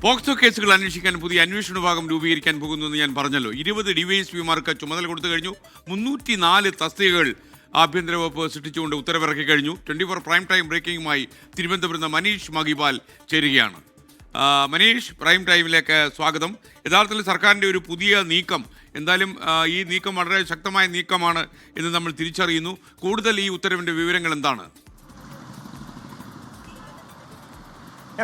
POCSO കേസുകൾ അന്വേഷിക്കാൻ പുതിയ അന്വേഷണ വിഭാഗം രൂപീകരിക്കാൻ പോകുന്നുവെന്ന് ഞാൻ പറഞ്ഞല്ലോ. 20 ഡിവൈഎസ്പിമാർക്ക് ചുമതല കൊടുത്തു കഴിഞ്ഞു. 304 തസ്തികകൾ ആഭ്യന്തര വകുപ്പ് സൃഷ്ടിച്ചുകൊണ്ട് ഉത്തരവിറക്കി കഴിഞ്ഞു. 24 പ്രൈം ടൈം ബ്രേക്കിംഗുമായി തിരുവനന്തപുരത്ത് മനീഷ് മഹിപാൽ ചേരുകയാണ്. മനീഷ്, പ്രൈം ടൈമിലേക്ക് സ്വാഗതം. യഥാർത്ഥത്തിൽ സർക്കാരിൻ്റെ ഒരു പുതിയ നീക്കം, എന്തായാലും ഈ നീക്കം വളരെ ശക്തമായ നീക്കമാണ് എന്ന് നമ്മൾ തിരിച്ചറിയുന്നു. കൂടുതൽ ഈ ഉത്തരവിൻ്റെ വിവരങ്ങൾ എന്താണ്?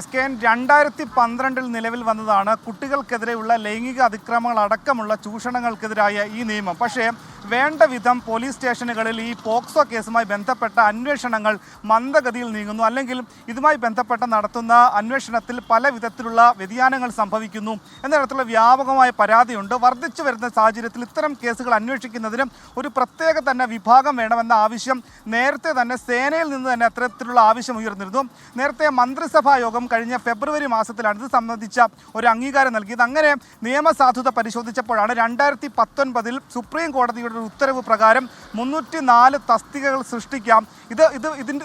SKN 2012 നിലവിൽ വന്നതാണ് കുട്ടികൾക്കെതിരെയുള്ള ലൈംഗിക അതിക്രമങ്ങൾ അടക്കമുള്ള ചൂഷണങ്ങൾക്കെതിരായ ഈ നിയമം. പക്ഷേ വേണ്ട വിധം പോലീസ് സ്റ്റേഷനുകളിൽ ഈ പോക്സോ കേസുമായി ബന്ധപ്പെട്ട അന്വേഷണങ്ങൾ മന്ദഗതിയിൽ നീങ്ങുന്നു, അല്ലെങ്കിൽ ഇതുമായി ബന്ധപ്പെട്ട നടത്തുന്ന അന്വേഷണത്തിൽ പല വിധത്തിലുള്ള വ്യതിയാനങ്ങൾ സംഭവിക്കുന്നു എന്ന തരത്തിലുള്ള വ്യാപകമായ പരാതിയുണ്ട്. വർദ്ധിച്ചു വരുന്ന സാഹചര്യത്തിൽ ഇത്തരം കേസുകൾ അന്വേഷിക്കുന്നതിന് ഒരു പ്രത്യേക തന്നെ വിഭാഗം വേണമെന്ന ആവശ്യം നേരത്തെ തന്നെ സേനയിൽ നിന്ന് തന്നെ അത്തരത്തിലുള്ള ആവശ്യം ഉയർന്നിരുന്നു. നേരത്തെ മന്ത്രിസഭാ യോഗം കഴിഞ്ഞ ഫെബ്രുവരി മാസത്തിലാണ് ഇത് സംബന്ധിച്ച ഒരു അംഗീകാരം നൽകിയത്. അങ്ങനെ നിയമസാധുത പരിശോധിച്ചപ്പോഴാണ് 2019 സുപ്രീം കോടതിയുടെ ഒരു ഉത്തരവ് പ്രകാരം 304 തസ്തികകൾ സൃഷ്ടിക്കാം,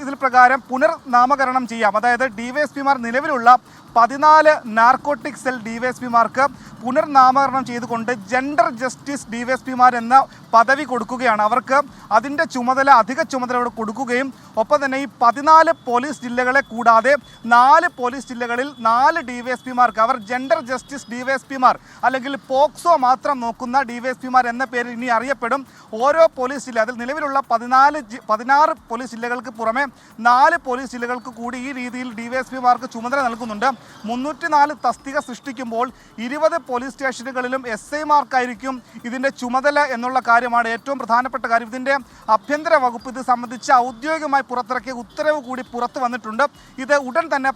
ഇതിൽ പ്രകാരം പുനർനാമകരണം ചെയ്യാം. അതായത് ഡിവൈഎസ്പിമാർ നിലവിലുള്ള 14 നാർക്കോട്ടിക് സെൽ ഡിവൈഎസ്പിമാർക്ക് പുനർനാമകരണം ചെയ്തുകൊണ്ട് ജെൻഡർ ജസ്റ്റിസ് ഡിവൈഎസ്പിമാർ എന്ന പദവി കൊടുക്കുകയാണ്. അവർക്ക് അതിൻ്റെ ചുമതല, അധിക ചുമതല കൊടുക്കുകയും ഒപ്പം തന്നെ ഈ 14 പോലീസ് ജില്ലകളെ കൂടാതെ 4 പോലീസ് ജില്ലകളിൽ 4 ഡിവൈഎസ്പിമാർക്ക് അവർ ജെൻഡർ ജസ്റ്റിസ് ഡിവൈഎസ്പിമാർ അല്ലെങ്കിൽ പോക്സോ മാത്രം നോക്കുന്ന ഡിവൈഎസ്പിമാർ എന്ന പേരിൽ ഇനി അറിയപ്പെടും. ഓരോ പോലീസ് ജില്ല, അതിൽ നിലവിലുള്ള 16 പോലീസ് ജില്ലകൾക്ക് പുറമെ 4 പോലീസ് ജില്ലകൾക്ക് കൂടി ഈ രീതിയിൽ ഡിവൈഎസ്പിമാർക്ക് ചുമതല നൽകുന്നുണ്ട്. 304 തസ്തിക സൃഷ്ടിക്കുമ്പോൾ 20 പോലീസ് സ്റ്റേഷനുകളിലും SIമാർക്കായിരിക്കും ഇതിൻ്റെ ചുമതല എന്നുള്ള കാര്യമാണ് ഏറ്റവും പ്രധാനപ്പെട്ട കാര്യം. ഇതിൻ്റെ ആഭ്യന്തര വകുപ്പ് ഇത് സംബന്ധിച്ച് ഔദ്യോഗികമായി പുറത്തിറക്കിയ ഉത്തരവ് കൂടി പുറത്തു വന്നിട്ടുണ്ട്. ഇത് ഉടൻ തന്നെ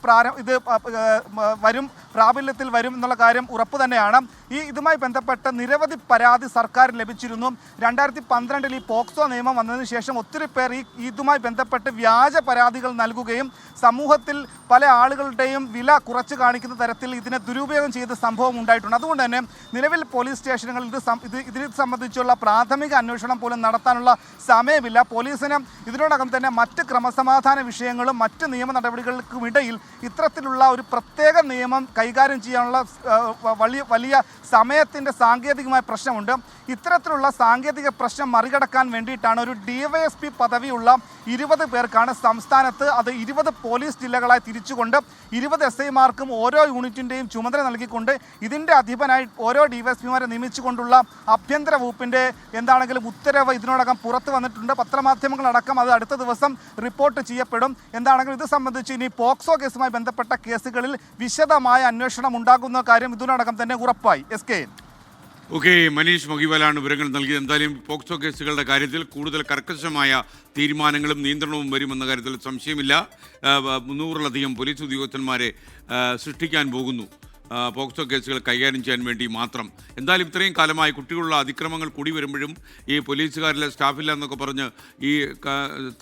പ്രാബല്യത്തിൽ വരും എന്നുള്ള കാര്യം ഉറപ്പ് തന്നെയാണ്. ഇതുമായി ബന്ധപ്പെട്ട നിരവധി പരാതി സർക്കാർ ലഭിച്ചിരുന്നു. 2012 ഈ പോക്സോ നിയമം വന്നതിന് ശേഷം ഒത്തിരി പേർ ഇതുമായി ബന്ധപ്പെട്ട് വ്യാജ പരാതികൾ നൽകുകയും സമൂഹത്തിൽ പല ആളുകളുടെയും വില കുറച്ച് കാണിക്കുന്ന തരത്തിൽ ഇതിനെ ദുരുപയോഗം ചെയ്ത സംഭവം ഉണ്ടായിട്ടുണ്ട്. അതുകൊണ്ട് തന്നെ നിലവിൽ പോലീസ് സ്റ്റേഷനുകളിൽ ഇതിനെ സംബന്ധിച്ചുള്ള പ്രാഥമിക അന്വേഷണം പോലും നടത്താനുള്ള സമയമില്ല. പോലീസിന് ഇതിനോടകം തന്നെ മറ്റ് ക്രമസമാധാന വിഷയങ്ങളും മറ്റ് നിയമ നടപടികൾക്കുമിടയിൽ ഇത്തരത്തിലുള്ള ഒരു പ്രത്യേക നിയമം കൈകാര്യം ചെയ്യാനുള്ള വലിയ സമയത്തിൻ്റെ സാങ്കേതികമായ പ്രശ്നമുണ്ട്. ഇത്തരത്തിലുള്ള സാങ്കേതിക പ്രശ്നം മറികടക്കാൻ വേണ്ടിയിട്ടാണ് ഒരു DYSP പദവിയുള്ള 20 പേർക്കാണ് സംസ്ഥാനത്ത്, അത് 20 പോലീസ് ജില്ലകളായി തിരിച്ചുകൊണ്ട് 20 SIമാർക്കും ഓരോ യൂണിറ്റിൻ്റെയും ചുമതല നൽകിക്കൊണ്ട് ഇതിൻ്റെ അധിപനായി ഓരോ DYSPമാരെ നിയമിച്ചുകൊണ്ടുള്ള ആഭ്യന്തര വകുപ്പിൻ്റെ എന്താണെങ്കിലും ഉത്തരവ് ഇതിനോടകം പുറത്തു വന്നിട്ടുണ്ട്. പത്രമാധ്യമങ്ങളടക്കം അത് അടുത്ത ദിവസം റിപ്പോർട്ട് ചെയ്യപ്പെടും. എന്താണെങ്കിലും ഇത് സംബന്ധിച്ച് ഇനി പോക്സോ കേസുമായി ബന്ധപ്പെട്ട കേസുകളിൽ വിശദമായ അന്വേഷണം ഉണ്ടാകുന്ന കാര്യം ഇതിനോടകം തന്നെ ഉറപ്പായി. SKN. ഓക്കെ, മനീഷ് മഹിപാലാണ് വിവരങ്ങൾ നൽകിയത്. എന്തായാലും പോക്സോ കേസുകളുടെ കാര്യത്തിൽ കൂടുതൽ കർക്കശമായ തീരുമാനങ്ങളും നിയന്ത്രണവും വരുമെന്ന കാര്യത്തിൽ സംശയമില്ല. 300-ലധികം പോലീസ് ഉദ്യോഗസ്ഥന്മാരെ സൃഷ്ടിക്കാൻ പോകുന്നു പോക്സോ കേസുകൾ കൈകാര്യം ചെയ്യാൻ വേണ്ടി മാത്രം. എന്തായാലും ഇത്രയും കാലമായി കുട്ടികളുള്ള അതിക്രമങ്ങൾ കൂടി വരുമ്പോഴും ഈ പോലീസുകാരിലെ സ്റ്റാഫില്ല എന്നൊക്കെ പറഞ്ഞ് ഈ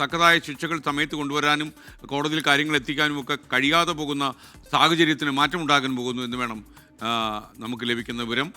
തക്കതായ ശിക്ഷകൾ സമയത്ത് കൊണ്ടുവരാനും കോടതിയിൽ കാര്യങ്ങൾ എത്തിക്കാനും ഒക്കെ കഴിയാതെ പോകുന്ന സാഹചര്യത്തിന് മാറ്റമുണ്ടാകാൻ പോകുന്നു എന്ന് വേണം നമുക്ക് ലഭിക്കുന്ന വിവരം.